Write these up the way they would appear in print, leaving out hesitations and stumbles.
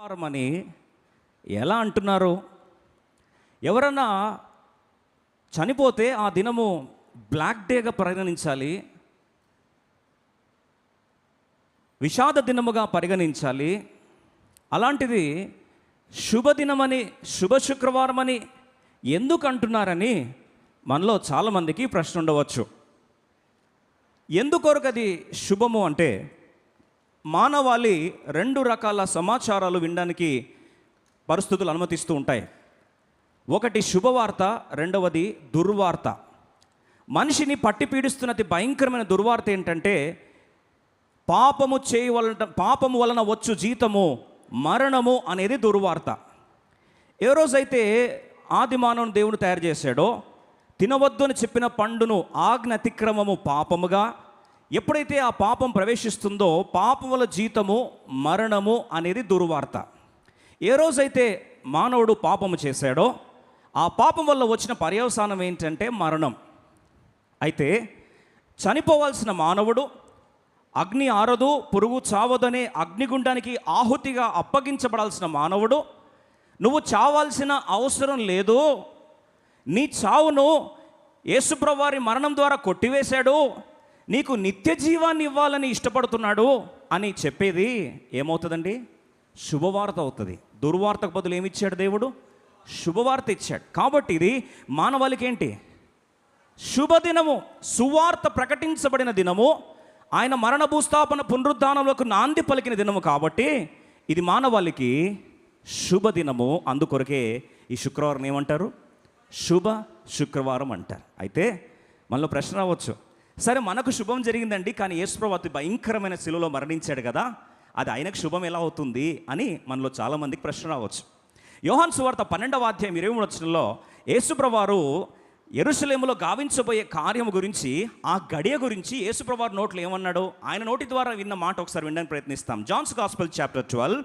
అని ఎలా అంటున్నారు? ఎవరన్నా చనిపోతే ఆ దినము బ్లాక్ డేగా పరిగణించాలి, విషాద దినముగా పరిగణించాలి. అలాంటిది శుభదినమని, శుభ శుక్రవారం అని ఎందుకు అంటున్నారని మనలో చాలామందికి ప్రశ్న ఉండవచ్చు. ఎందుకొరకు అది శుభము అంటే, మానవాళి రెండు రకాల సమాచారాలు వినడానికి పరిస్థితులు అనుమతిస్తూ ఉంటాయి. ఒకటి శుభవార్త, రెండవది దుర్వార్త. మనిషిని పట్టి పీడిస్తున్నది భయంకరమైన దుర్వార్త ఏంటంటే, పాపము వలన వచ్చు జీతము మరణము అనేది దుర్వార్త. ఏ రోజైతే ఆది మానవుని దేవుడు తయారు చేశాడో, తినవద్దు అని చెప్పిన పండును ఆజ్ఞ అతిక్రమము పాపముగా, ఎప్పుడైతే ఆ పాపం ప్రవేశిస్తుందో పాపం వల్ల జీతము మరణము అనేది దుర్వార్త. ఏ రోజైతే మానవుడు పాపము చేశాడో ఆ పాపం వల్ల వచ్చిన పర్యవసానం ఏంటంటే మరణం. అయితే చనిపోవాల్సిన మానవుడు, అగ్ని ఆరదు పురుగు చావదనే అగ్నిగుండానికి ఆహుతిగా అప్పగించబడాల్సిన మానవుడు, నువ్వు చావాల్సిన అవసరం లేదు, నీ చావును యేసుప్రభువారి మరణం ద్వారా కొట్టివేశాడు, నీకు నిత్య జీవాన్ని ఇవ్వాలని ఇష్టపడుతున్నాడు అని చెప్పేది ఏమవుతుందండి? శుభవార్త అవుతుంది. దుర్వార్తకు బదులు ఏమిచ్చాడు దేవుడు? శుభవార్త ఇచ్చాడు. కాబట్టి ఇది మానవాళికి ఏంటి? శుభదినము, సువార్త ప్రకటించబడిన దినము, ఆయన మరణ భూస్థాపన పునరుద్ధానంలోకి నాంది పలికిన దినము. కాబట్టి ఇది మానవాళికి శుభదినము. అందుకొరకే ఈ శుక్రవారం ఏమంటారు? శుభ శుక్రవారం అంటారు. అయితే మనలో ప్రశ్న రావచ్చు, సరే మనకు శుభం జరిగిందండి, కానీ యేసుప్రభు అతి భయంకరమైన శిలువలో మరణించాడు కదా, అది ఆయనకు శుభం ఎలా అవుతుంది అని మనలో చాలామందికి ప్రశ్న రావచ్చు. యోహాను సువార్త 12వ అధ్యాయం 23వ వచనంలో యేసుప్రభు వారు యెరూషలేములో గావించబోయే కార్యము గురించి, ఆ గడియ గురించి యేసుప్రభు వారి నోట్లో ఏమన్నాడు? ఆయన నోటి ద్వారా విన్న మాట ఒకసారి వినడానికి ప్రయత్నిస్తాం. John's gospel chapter 12,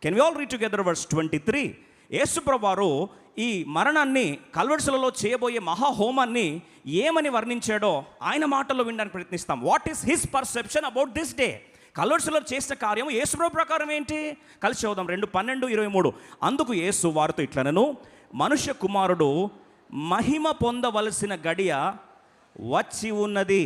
can we all read together verse 23. యేసుప్రభు వారు ఈ మరణాన్ని, కల్వరిశిలలో చేయబోయే మహాహోమాన్ని ఏమని వర్ణించాడో ఆయన మాటల్లో వినడానికి ప్రయత్నిస్తాం. What is his perception about this day? కల్వరిశిలలో చేసిన కార్యం యేసుప్రభు ప్రకారం ఏంటి? కలిసి చదువుదాం. 2:12-23. అందుకు యేసు వారితో ఇట్లనెను, మనుష్య కుమారుడు మహిమ పొందవలసిన గడియ వచ్చి ఉన్నది.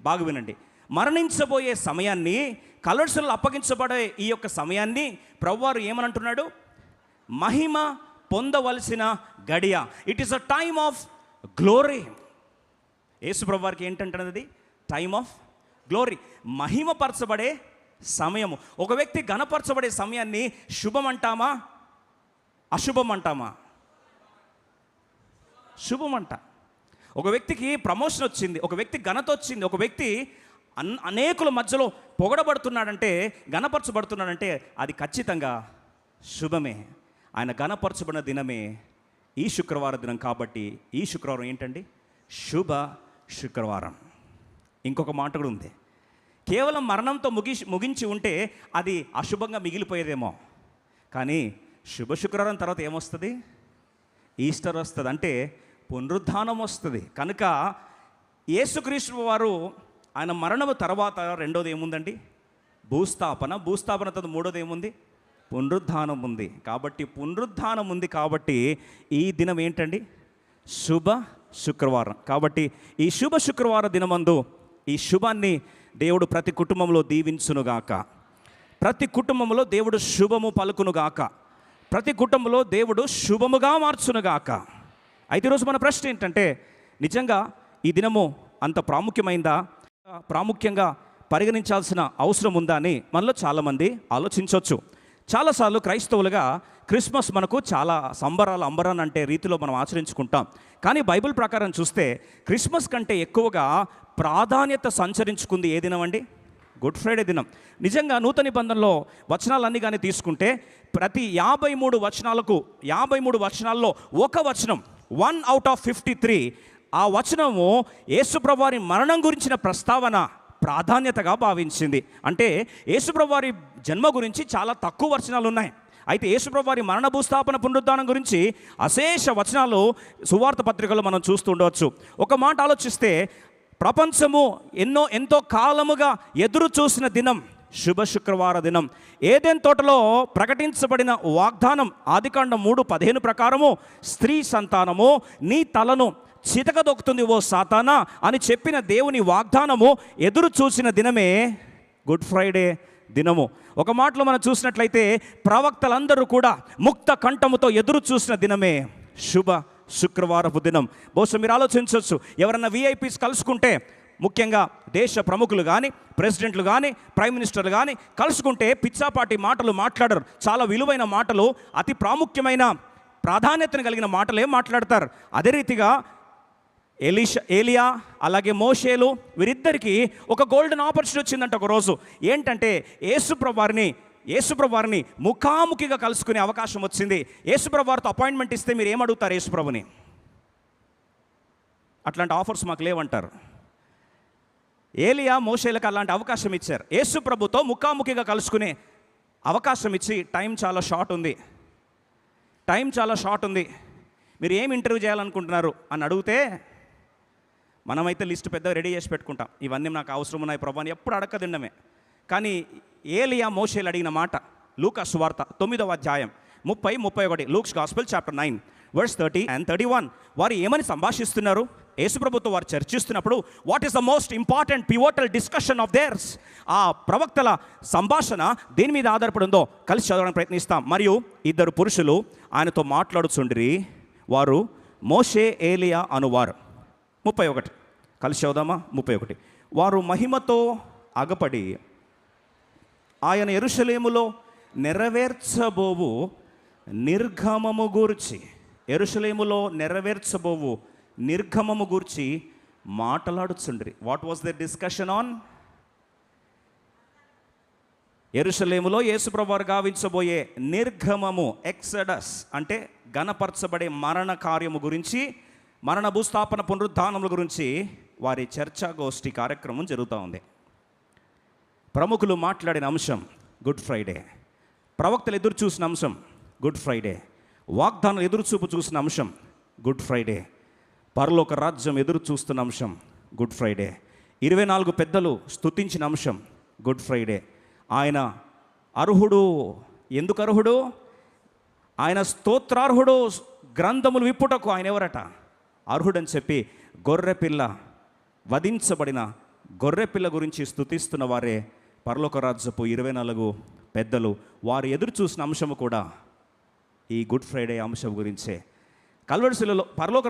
బాగా వినండి. మరణించబోయే సమయాన్ని, కల్వరిశిలలో అప్పగించబడే ఈ యొక్క సమయాన్ని ప్రభువారు ఏమనంటున్నాడు? మహిమ పొందవలసిన గడియ. It is a time of glory. యేసుప్రభు వారికి ఏంటంటున్నది? టైమ్ ఆఫ్ గ్లోరీ, మహిమపరచబడే సమయము. ఒక వ్యక్తి ఘనపరచబడే సమయాన్ని శుభం అంటామా, అశుభం అంటామా? శుభం అంట. ఒక వ్యక్తికి ప్రమోషన్ వచ్చింది, ఒక వ్యక్తి ఘనత వచ్చింది, ఒక వ్యక్తి అనేకుల మధ్యలో పొగడబడుతున్నాడంటే, ఘనపరచబడుతున్నాడంటే అది ఖచ్చితంగా శుభమే. ఆయన ఘనపరచబడిన దినమే ఈ శుక్రవారం దినం. కాబట్టి ఈ శుక్రవారం ఏంటండి? శుభ శుక్రవారం. ఇంకొక మాట కూడా ఉంది. కేవలం మరణంతో ముగించి ఉంటే అది అశుభంగా మిగిలిపోయేదేమో, కానీ శుభ శుక్రవారం తర్వాత ఏమొస్తుంది? ఈస్టర్ వస్తుంది, అంటే పునరుద్ధానం వస్తుంది. కనుక యేసుక్రీస్తు వారు ఆయన మరణము తర్వాత రెండోది ఏముందండి? భూస్థాపన తర్వాత మూడోది ఏముంది? పునరుద్ధానం ఉంది. కాబట్టి పునరుద్ధానం ఉంది కాబట్టి ఈ దినం ఏంటండి? శుభ శుక్రవారం. కాబట్టి ఈ శుభ శుక్రవార దినమందు ఈ శుభాన్ని దేవుడు ప్రతి కుటుంబంలో దీవించునుగాక. ప్రతి కుటుంబంలో దేవుడు శుభము పలుకునుగాక. ప్రతి కుటుంబంలో దేవుడు శుభముగా మార్చునుగాక. అయితే ఈరోజు మన ప్రశ్న ఏంటంటే, నిజంగా ఈ దినము అంత ప్రాముఖ్యమైందా, ప్రాముఖ్యంగా పరిగణించాల్సిన అవసరం ఉందా అని మనలో చాలామంది ఆలోచించవచ్చు. చాలాసార్లు క్రైస్తవులుగా క్రిస్మస్ మనకు చాలా సంబరాలు అంబరాన్ అంటే రీతిలో మనం ఆచరించుకుంటాం. కానీ బైబిల్ ప్రకారం చూస్తే క్రిస్మస్ కంటే ఎక్కువగా ప్రాధాన్యత సంచరించుకుంది ఏ దినం అండి? గుడ్ ఫ్రైడే దినం. నిజంగా నూతన నిబంధనలో వచనాలన్నీ కానీ తీసుకుంటే ప్రతి 53 వచనాల్లో ఒక వచనం, 1 out of 53, ఆ వచనము యేసుప్రభు వారి మరణం గురించిన ప్రస్తావన ప్రాధాన్యతగా భావించింది. అంటే యేసుప్రభు వారి జన్మ గురించి చాలా తక్కువ వచనాలు ఉన్నాయి. అయితే యేసుప్రభు వారి మరణ భూస్థాపన పునరుద్ధానం గురించి అశేష వచనాలు సువార్త పత్రికలో మనం చూస్తూ ఉండవచ్చు. ఒక మాట ఆలోచిస్తే, ప్రపంచము ఎంతో కాలముగా ఎదురు చూసిన దినం శుభ శుక్రవార దినం. ఏదెన్ తోటలో ప్రకటించబడిన వాగ్దానం ఆదికాండం 3:15 ప్రకారము, స్త్రీ సంతానము నీ తలను చితకదొక్కుతుంది ఓ సాతానా అని చెప్పిన దేవుని వాగ్దానము ఎదురు చూసిన దినమే గుడ్ ఫ్రైడే దినము. ఒక మాటలో మనం చూసినట్లయితే ప్రవక్తలందరూ కూడా ముక్త కంఠముతో ఎదురు చూసిన దినమే శుభ శుక్రవారపు దినం. బహుశా మీరు ఆలోచించవచ్చు, ఎవరన్నా విఐపీస్ కలుసుకుంటే, ముఖ్యంగా దేశ ప్రముఖులు కానీ, ప్రెసిడెంట్లు కానీ, ప్రైమ్ మినిస్టర్లు కానీ కలుసుకుంటే పిచ్చాపాటి మాటలు మాట్లాడరు. చాలా విలువైన మాటలు, అతి ప్రాముఖ్యమైన ప్రాధాన్యతను కలిగిన మాటలే మాట్లాడతారు. అదే రీతిగా ఏలియా అలాగే మోషేలు వీరిద్దరికీ ఒక గోల్డెన్ ఆపర్చునిటీ వచ్చిందంట ఒకరోజు. ఏంటంటే యేసుప్రభు వారిని ముఖాముఖిగా కలుసుకునే అవకాశం వచ్చింది. యేసుప్రభు వారితో అపాయింట్మెంట్ ఇస్తే మీరు ఏమడుగుతారు యేసుప్రభుని? అట్లాంటి ఆఫర్స్ మాకు లేవంటారు. ఏలియా మోషేలకు అలాంటి అవకాశం ఇచ్చారు. యేసుప్రభుతో ముఖాముఖిగా కలుసుకునే అవకాశం ఇచ్చి, టైం చాలా షార్ట్ ఉంది, మీరు ఏం ఇంటర్వ్యూ చేయాలనుకుంటున్నారు అని అడిగితే, మనమైతే లిస్ట్ పెద్దగా రెడీ చేసి పెట్టుకుంటాం, ఇవన్నీ నాకు అవసరం ఉన్నాయి ప్రభు అని ఎప్పుడు అడగదిండమే. కానీ ఏలియా మోషేలు అడిగిన మాట లూకా సువార్త 9వ అధ్యాయం 30-31, Luke's gospel chapter 9 verse 30 and 31. వారు ఏమని సంభాషిస్తున్నారు? యేసుప్రభుతో వారు చర్చిస్తున్నప్పుడు what is the most important pivotal discussion of there's? ఆ ప్రవక్తల సంభాషణ దేని మీద ఆధారపడి ఉందో కలిసి చదవడానికి ప్రయత్నిస్తాం. మరియు ఇద్దరు పురుషులు ఆయనతో మాట్లాడుచుండిరి, వారు మోషే ఏలియా అనువారు. 31 కలిసి చదువుదామా? 31. వారు మహిమతో అగపడి ఆయన యెరూషలేములో నెరవేర్చబోవు నిర్గమము గూర్చి మాట్లాడుచుండ్రి. What was the discussion on? యెరూషలేములో యేసుప్రభు వారు గావించబోయే నిర్గమము, ఎక్సడస్ అంటే గణపరచబడే మరణ కార్యము గురించి, మరణ భూస్థాపన పునరుద్ధానముల గురించి వారి చర్చాగోష్ఠి కార్యక్రమం జరుగుతూ ఉంది. ప్రముఖులు మాట్లాడిన అంశం గుడ్ ఫ్రైడే, ప్రవక్తలు ఎదురు చూసిన అంశం గుడ్ ఫ్రైడే, వాగ్దానం ఎదురుచూపు చూసిన అంశం గుడ్ ఫ్రైడే, పరలోక రాజ్యం ఎదురు చూస్తున్న అంశం గుడ్ ఫ్రైడే, 24 పెద్దలు స్తుతించిన అంశం గుడ్ ఫ్రైడే. ఆయన అర్హుడు. ఎందుకు అర్హుడు? ఆయన స్తోత్రార్హుడు. గ్రంథములు విప్పుటకు ఆయన ఎవరట? అర్హుడని చెప్పి గొర్రెపిల్ల, వధించబడిన గొర్రెపిల్ల గురించి స్తుతిస్తున్న వారే పరలోక రాజ్యపు 24 పెద్దలు. వారు ఎదురు చూసిన అంశము కూడా ఈ గుడ్ ఫ్రైడే అంశం గురించే. కల్వరిశిలలో పరలోక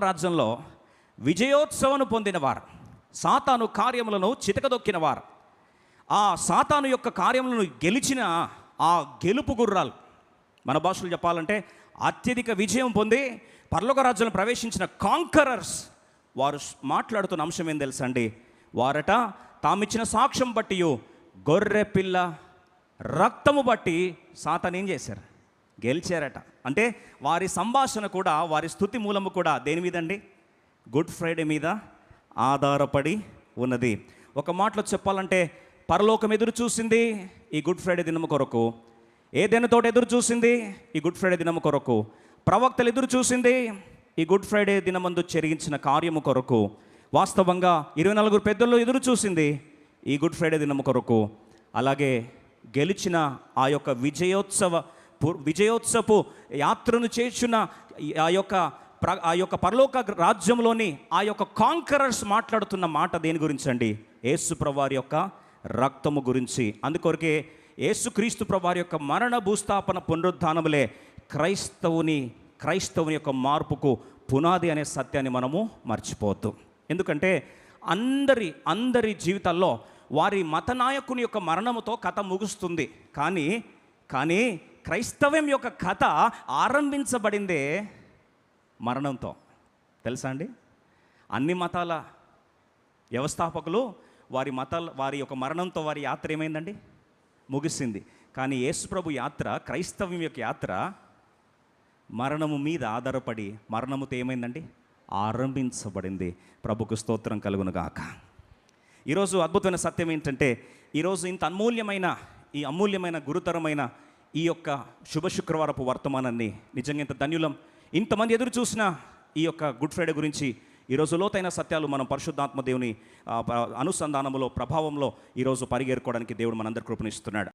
రాజ్యంలో విజయోత్సవం పొందిన వారు, సాతాను కార్యములను చితకదొక్కిన వారు, ఆ సాతాను యొక్క కార్యములను గెలిచిన ఆ గెలుపు గుర్రాలు, మన భాషలో చెప్పాలంటే అత్యధిక విజయం పొంది పరలోక రాజ్యంలో ప్రవేశించిన కాంకరర్స్, వారు మాట్లాడుతున్న అంశం ఏం తెలుసా అండి? వారట తామిచ్చిన సాక్ష్యం బట్టి, గొర్రె పిల్ల రక్తము బట్టి సాతాను ఏం చేశారు? గెలిచారట. అంటే వారి సంభాషణ కూడా, వారి స్తుతి మూలము కూడా దేని మీద అండి? గుడ్ ఫ్రైడే మీద ఆధారపడి ఉన్నది. ఒక మాటలో చెప్పాలంటే పరలోకం ఎదురు చూసింది ఈ గుడ్ ఫ్రైడే దినము కొరకు, ఏదైనా తోట ఎదురు చూసింది ఈ గుడ్ ఫ్రైడే దినము కొరకు, ప్రవక్తలు ఎదురు చూసింది ఈ గుడ్ ఫ్రైడే దినమందు జరిగించిన కార్యము కొరకు, వాస్తవంగా 24 పెద్దల్లో ఎదురు చూసింది ఈ గుడ్ ఫ్రైడే దినము కొరకు. అలాగే గెలిచిన ఆ యొక్క విజయోత్సవపు యాత్రను చేర్చున్న ఆ యొక్క పరలోక రాజ్యంలోని ఆ యొక్క కాంకరర్స్ మాట్లాడుతున్న మాట దేని గురించి అండి? యేసు ప్రభువారి యొక్క రక్తము గురించి. అందుకొరకే యేసుక్రీస్తు ప్రభువారి యొక్క మరణ భూస్థాపన పునరుద్ధానములే క్రైస్తవుని యొక్క మార్పుకు పునాది అనే సత్యాన్ని మనము మర్చిపోవద్దు. ఎందుకంటే అందరి జీవితాల్లో వారి మత నాయకుని యొక్క మరణముతో కథ ముగుస్తుంది. కానీ క్రైస్తవం యొక్క కథ ఆరంభించబడిందే మరణంతో. తెలుసా అండి? అన్ని మతాల వ్యవస్థాపకులు వారి యొక్క మరణంతో వారి యాత్ర ఏమైందండి? ముగిసింది. కానీ యేసుప్రభు యాత్ర, క్రైస్తవం యొక్క యాత్ర మరణము మీద ఆధారపడి మరణముతో ఏమైందండి? ఆరంభించబడింది. ప్రభుకు స్తోత్రం కలుగును గాక. ఈరోజు అద్భుతమైన సత్యం ఏంటంటే, ఈరోజు ఇంత అమూల్యమైన గురుతరమైన ఈ యొక్క శుభ శుక్రవారపు వర్తమానాన్ని నిజంగా ఇంత ధన్యులం. ఇంతమంది ఎదురు చూసిన ఈ యొక్క గుడ్ ఫ్రైడే గురించి ఈరోజు లోతైన సత్యాలు మనం పరిశుద్ధాత్మ దేవుని అనుసంధానంలో ప్రభావంలో ఈరోజు పరిగెరుకోవడానికి దేవుడు మనందరి కృపనిస్తున్నాడు.